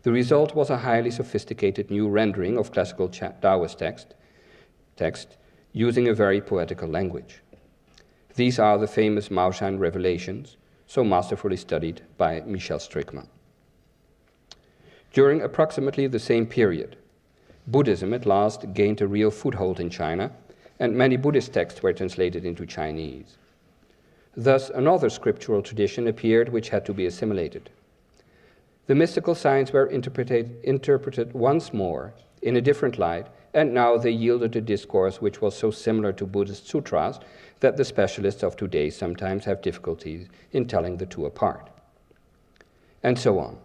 The result was a highly sophisticated new rendering of classical Taoist text using a very poetical language. These are the famous Maoshan revelations, so masterfully studied by Michel Strickmann. During approximately the same period, Buddhism at last gained a real foothold in China, and many Buddhist texts were translated into Chinese. Thus, another scriptural tradition appeared which had to be assimilated. The mystical signs were interpreted once more in a different light, and now they yielded a discourse which was so similar to Buddhist sutras that the specialists of today sometimes have difficulties in telling the two apart. And so on.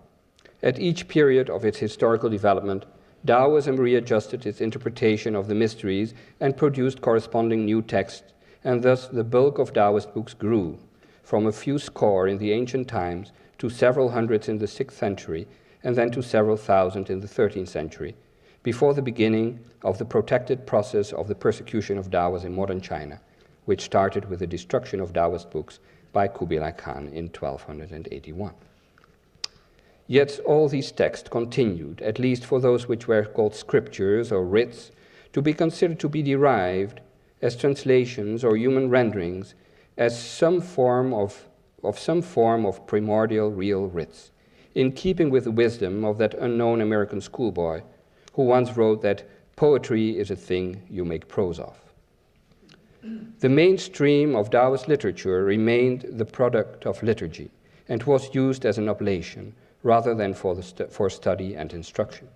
At each period of its historical development, Taoism readjusted its interpretation of the mysteries and produced corresponding new texts, and thus the bulk of Taoist books grew from a few score in the ancient times to several hundreds in the 6th century, and then to several thousand in the 13th century, before the beginning of the protracted process of the persecution of Taoists in modern China, which started with the destruction of Taoist books by Kublai Khan in 1281. Yet all these texts continued, at least for those which were called scriptures or writs, to be considered to be derived as translations or human renderings as some form of primordial real writs, in keeping with the wisdom of that unknown American schoolboy who once wrote that poetry is a thing you make prose of. The mainstream of Taoist literature remained the product of liturgy and was used as an oblation rather than for study and instruction.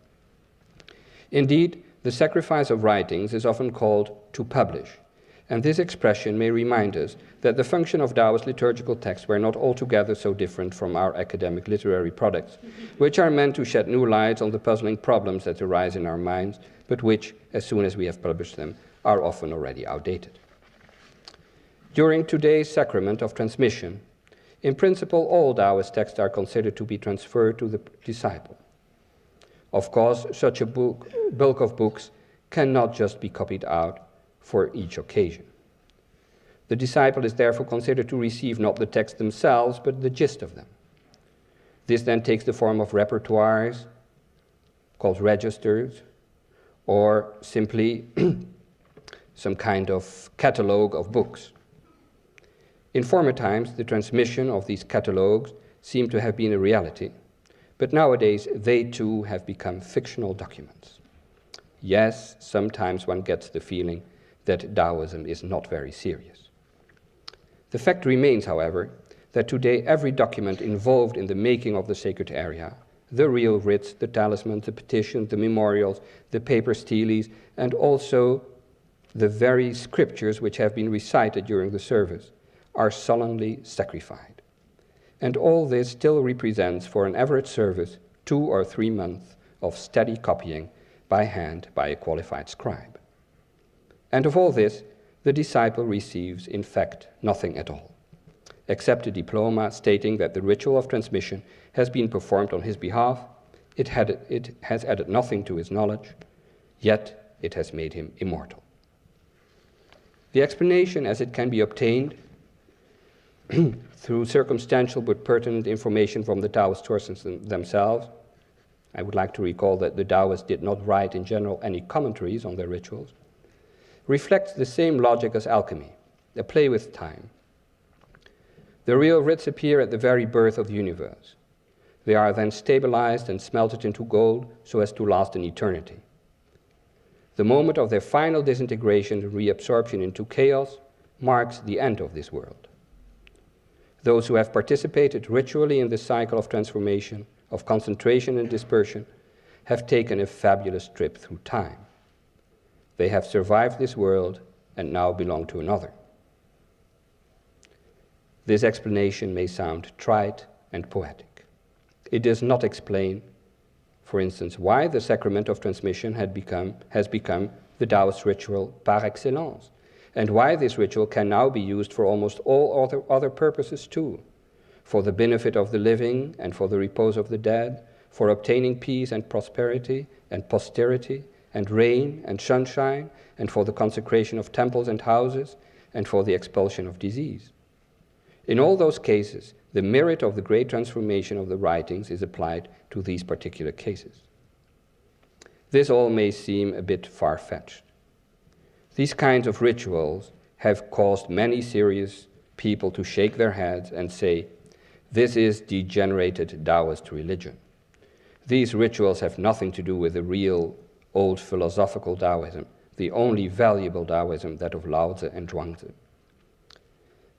Indeed, the sacrifice of writings is often called to publish, and this expression may remind us that the function of Taoist liturgical texts were not altogether so different from our academic literary products, which are meant to shed new light on the puzzling problems that arise in our minds, but which, as soon as we have published them, are often already outdated. During today's sacrament of transmission, in principle, all Taoist texts are considered to be transferred to the disciple. Of course, such a bulk of books cannot just be copied out for each occasion. The disciple is therefore considered to receive not the texts themselves, but the gist of them. This then takes the form of repertoires, called registers, or simply some kind of catalogue of books. In former times, the transmission of these catalogues seemed to have been a reality, but nowadays they too have become fictional documents. Yes, sometimes one gets the feeling that Taoism is not very serious. The fact remains, however, that today every document involved in the making of the sacred area, the real writs, the talismans, the petitions, the memorials, the paper steles, and also the very scriptures which have been recited during the service, are solemnly sacrificed. And all this still represents for an average service 2 or 3 months of steady copying by hand by a qualified scribe. And of all this, the disciple receives, in fact, nothing at all, except a diploma stating that the ritual of transmission has been performed on his behalf. It has added nothing to his knowledge, yet it has made him immortal. The explanation as it can be obtained through circumstantial but pertinent information from the Taoist sources themselves. I would like to recall that the Taoists did not write in general any commentaries on their rituals, reflects the same logic as alchemy, a play with time. The real writs appear at the very birth of the universe. They are then stabilized and smelted into gold so as to last an eternity. The moment of their final disintegration and reabsorption into chaos marks the end of this world. Those who have participated ritually in this cycle of transformation, of concentration and dispersion, have taken a fabulous trip through time. They have survived this world and now belong to another. This explanation may sound trite and poetic. It does not explain, for instance, why the sacrament of transmission has become the Taoist ritual par excellence, and why this ritual can now be used for almost all other purposes too, for the benefit of the living and for the repose of the dead, for obtaining peace and prosperity and posterity and rain and sunshine, and for the consecration of temples and houses, and for the expulsion of disease. In all those cases, the merit of the great transformation of the writings is applied to these particular cases. This all may seem a bit far-fetched. These kinds of rituals have caused many serious people to shake their heads and say, "This is degenerated Taoist religion. These rituals have nothing to do with the real old philosophical Taoism, the only valuable Taoism, that of Lao Tzu and Zhuangzi."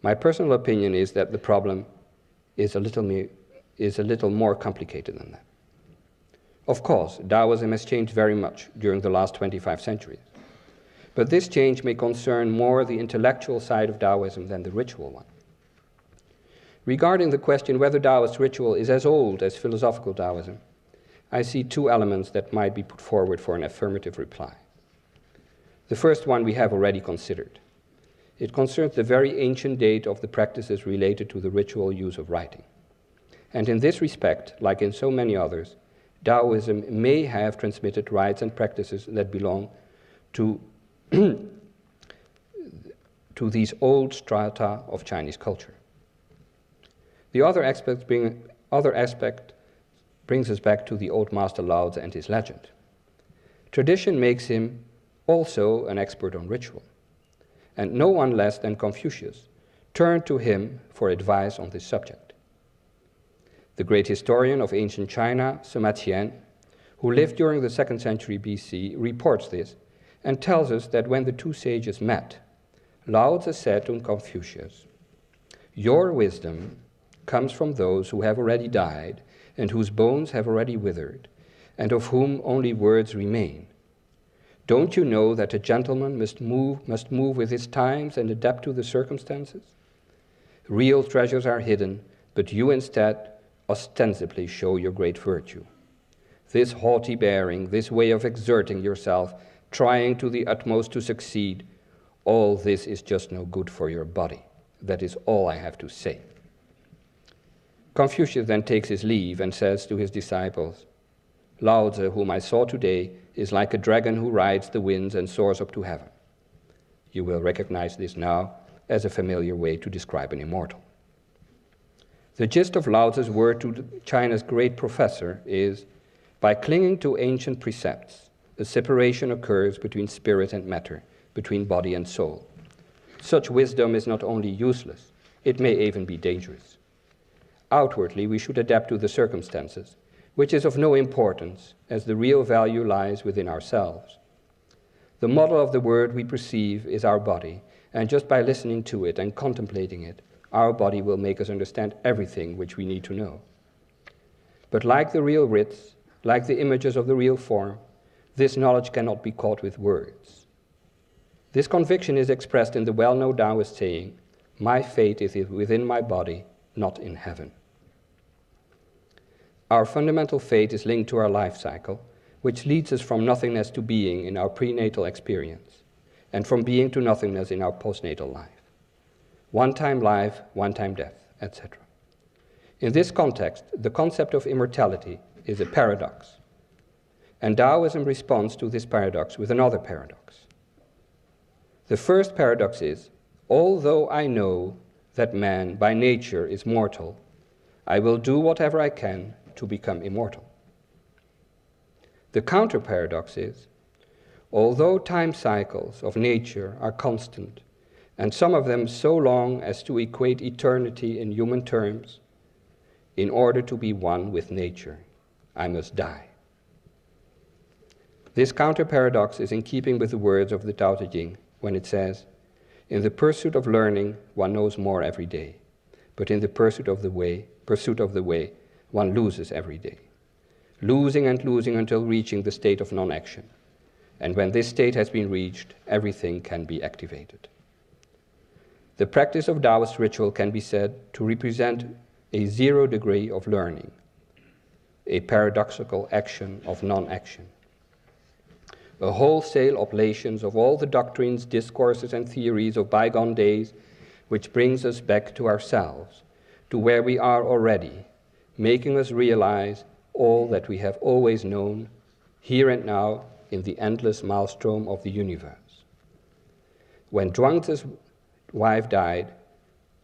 My personal opinion is that the problem is a little more complicated than that. Of course, Taoism has changed very much during the last 25 centuries. But this change may concern more the intellectual side of Taoism than the ritual one. Regarding the question whether Taoist ritual is as old as philosophical Taoism, I see two elements that might be put forward for an affirmative reply. The first one we have already considered. It concerns the very ancient date of the practices related to the ritual use of writing. And in this respect, like in so many others, Taoism may have transmitted rites and practices that belong to these old strata of Chinese culture. The other aspect brings us back to the old master Lao Tzu and his legend. Tradition makes him also an expert on ritual, and no one less than Confucius turned to him for advice on this subject. The great historian of ancient China, Sima Qian, who lived during the 2nd century BC, reports this and tells us that when the two sages met, Lao Tzu said to Confucius, "Your wisdom comes from those who have already died and whose bones have already withered, and of whom only words remain. Don't you know that a gentleman must move with his times and adapt to the circumstances? Real treasures are hidden, but you instead ostensibly show your great virtue. This haughty bearing, this way of exerting yourself, trying to the utmost to succeed, all this is just no good for your body. That is all I have to say." Confucius then takes his leave and says to his disciples, "Lao Tzu, whom I saw today, is like a dragon who rides the winds and soars up to heaven." You will recognize this now as a familiar way to describe an immortal. The gist of Lao Tzu's word to China's great professor is, by clinging to ancient precepts, a separation occurs between spirit and matter, between body and soul. Such wisdom is not only useless, it may even be dangerous. Outwardly, we should adapt to the circumstances, which is of no importance, as the real value lies within ourselves. The model of the world we perceive is our body, and just by listening to it and contemplating it, our body will make us understand everything which we need to know. But like the real writs, like the images of the real form, this knowledge cannot be caught with words. This conviction is expressed in the well-known Taoist saying, "My fate is within my body, not in heaven." Our fundamental fate is linked to our life cycle, which leads us from nothingness to being in our prenatal experience, and from being to nothingness in our postnatal life. One-time life, one-time death, etc. In this context, the concept of immortality is a paradox, and Taoism responds to this paradox with another paradox. The first paradox is, although I know that man by nature is mortal, I will do whatever I can to become immortal. The counter paradox is, although time cycles of nature are constant, and some of them so long as to equate eternity in human terms, in order to be one with nature, I must die. This counter-paradox is in keeping with the words of the Tao Te Ching when it says, "In the pursuit of learning, one knows more every day, but in the pursuit of the way, one loses every day. losing and losing until reaching the state of non-action. And when this state has been reached, everything can be activated. The practice of Taoist ritual can be said to represent a 0 degree of learning, a paradoxical action of non-action. A wholesale oblation of all the doctrines, discourses, and theories of bygone days, which brings us back to ourselves, to where we are already, making us realize all that we have always known, here and now, in the endless maelstrom of the universe. When Zhuangzi's wife died,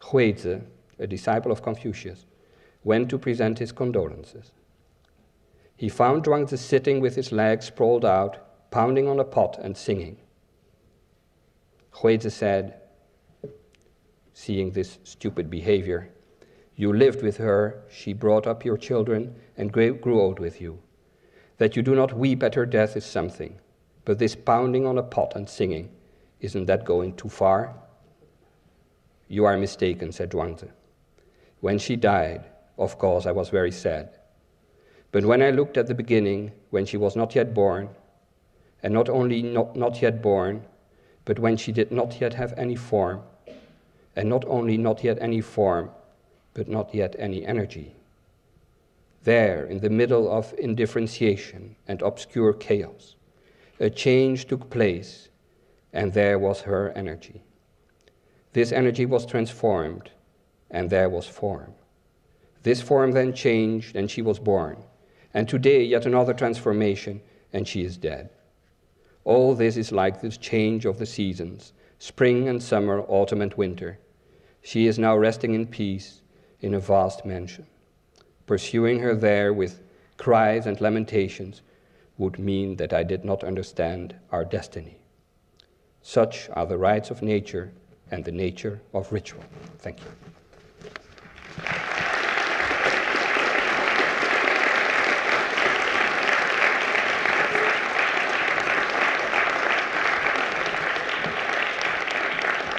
Huizi, a disciple of Confucius, went to present his condolences. He found Zhuangzi sitting with his legs sprawled out, pounding on a pot and singing. Huizi said, seeing this stupid behavior, "You lived with her, she brought up your children and grew old with you. That you do not weep at her death is something, but this pounding on a pot and singing, isn't that going too far?" "You are mistaken," said Zhuangzi. "When she died, of course I was very sad. But when I looked at the beginning, when she was not yet born, and not only not yet born, but when she did not yet have any form, and not only not yet any form, but not yet any energy. There, in the middle of indifferentiation and obscure chaos, a change took place, and there was her energy. This energy was transformed, and there was form. This form then changed, and she was born. And today, yet another transformation, and she is dead. All this is like this change of the seasons, spring and summer, autumn and winter. She is now resting in peace in a vast mansion. Pursuing her there with cries and lamentations would mean that I did not understand our destiny. Such are the rights of nature and the nature of ritual." Thank you.